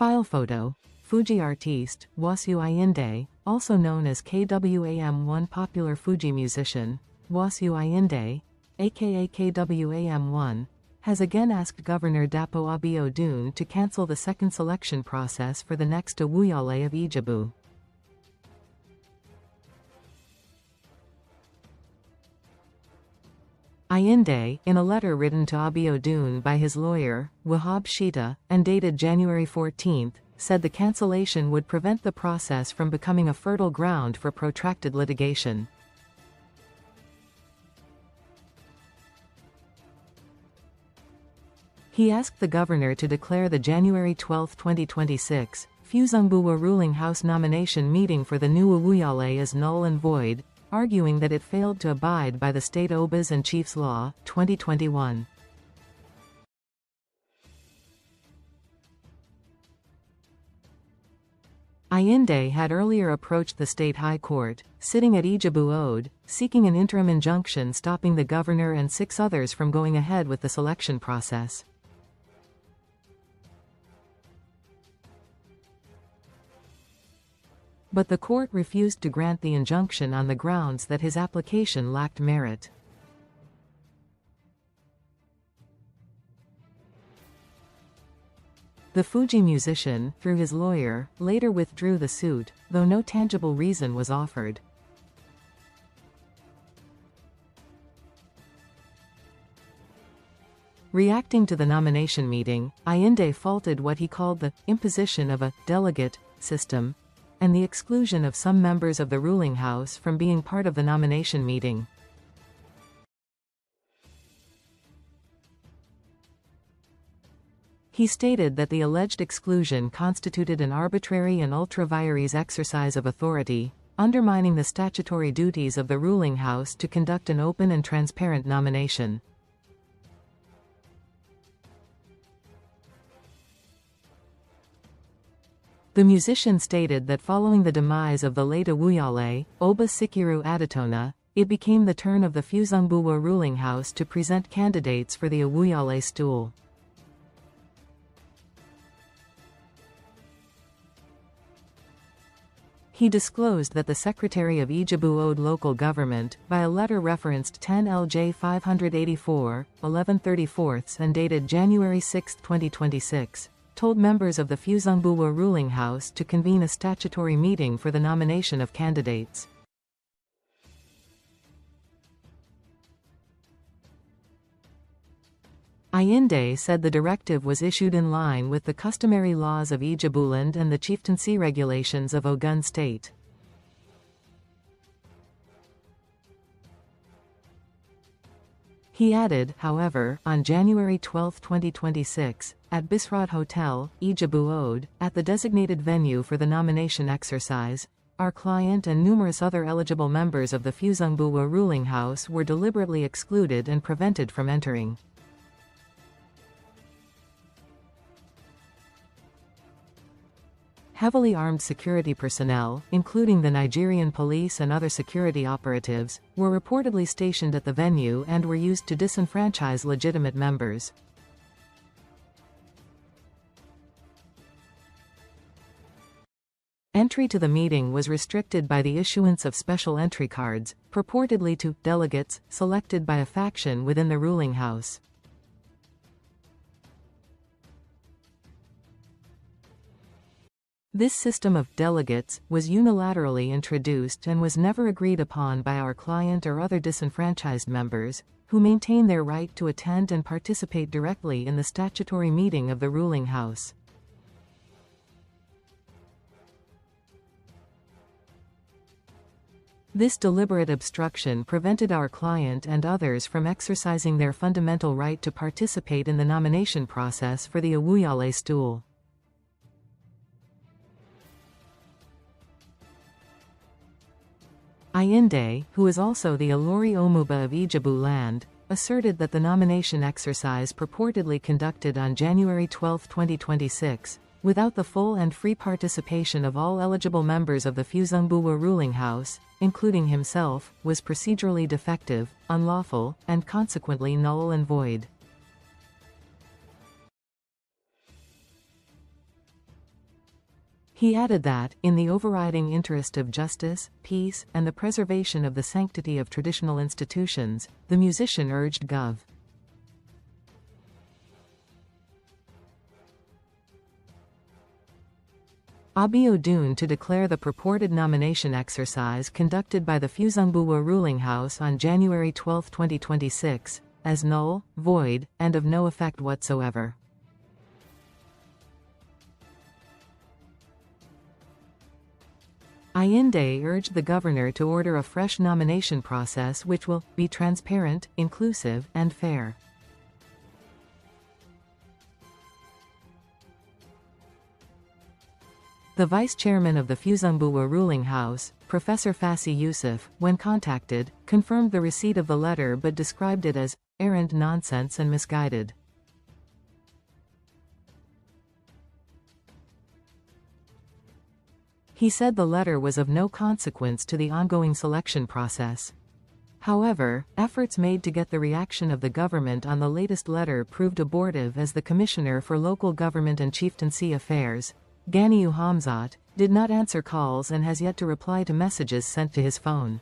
File photo. Fuji artiste, Wasiu Ayinde, also known as KWAM1 Popular Fuji musician, Wasiu Ayinde, aka KWAM1, has again asked Governor Dapo Abiodun to cancel the second selection process for the next Awujale of Ijebu. Ayinde, in a letter written to Abiodun by his lawyer, Wahab Shittu, and dated January 14, said the cancellation would prevent the process from becoming a fertile ground for protracted litigation. He asked the governor to declare the January 12, 2026, Fusengbuwa Ruling House nomination meeting for the new Awujale as null and void, arguing that it failed to abide by the state Obas and Chiefs Law, 2021. Ayinde had earlier approached the state high court, sitting at Ijebu Ode, seeking an interim injunction stopping the governor and 6 others from going ahead with the selection process. But the court refused to grant the injunction on the grounds that his application lacked merit. The Fuji musician, through his lawyer, later withdrew the suit, though no tangible reason was offered. Reacting to the nomination meeting, Ayinde faulted what he called the imposition of a delegate system, and the exclusion of some members of the ruling house from being part of the nomination meeting. He stated that the alleged exclusion constituted an arbitrary and ultra-vires exercise of authority, undermining the statutory duties of the ruling house to conduct an open and transparent nomination. The musician stated that following the demise of the late Awujale, Oba Sikiru Adetona, it became the turn of the Fusengbuwa Ruling House to present candidates for the Awujale stool. He disclosed that the Secretary of Ijebu Ode Local Government, by a letter referenced 10 LJ 584, 11/34 and dated January 6, 2026, told members of the Fusengbuwa Ruling House to convene a statutory meeting for the nomination of candidates. Ayinde said the directive was issued in line with the customary laws of Ijebuland and the chieftaincy regulations of Ogun State. He added, however, on January 12, 2026, at Bisrod Hotel, Ijebu Ode, at the designated venue for the nomination exercise, our client and numerous other eligible members of the Fusengbuwa Ruling House were deliberately excluded and prevented from entering. Heavily armed security personnel, including the Nigerian Police and other security operatives, were reportedly stationed at the venue and were used to disenfranchise legitimate members. Entry to the meeting was restricted by the issuance of special entry cards, purportedly to delegates selected by a faction within the ruling house. This system of delegates was unilaterally introduced and was never agreed upon by our client or other disenfranchised members, who maintain their right to attend and participate directly in the statutory meeting of the ruling house. This deliberate obstruction prevented our client and others from exercising their fundamental right to participate in the nomination process for the Awujale stool. Ayinde, who is also the Olori Omuba of Ijebu land, asserted that the nomination exercise purportedly conducted on January 12, 2026, without the full and free participation of all eligible members of the Fusengbuwa Ruling House, including himself, was procedurally defective, unlawful, and consequently null and void. He added that, in the overriding interest of justice, peace, and the preservation of the sanctity of traditional institutions, the musician urged Gov. Abiodun to declare the purported nomination exercise conducted by the Fusengbuwa Ruling House on January 12, 2026, as null, void, and of no effect whatsoever. Ayinde urged the governor to order a fresh nomination process which will be transparent, inclusive, and fair. The vice chairman of the Fusengbuwa Ruling House, Professor Fasi Yusuf, when contacted, confirmed the receipt of the letter but described it as errant nonsense and misguided. He said the letter was of no consequence to the ongoing selection process. However, efforts made to get the reaction of the government on the latest letter proved abortive as the Commissioner for Local Government and Chieftaincy Affairs, Ganiyu Hamzat, did not answer calls and has yet to reply to messages sent to his phone.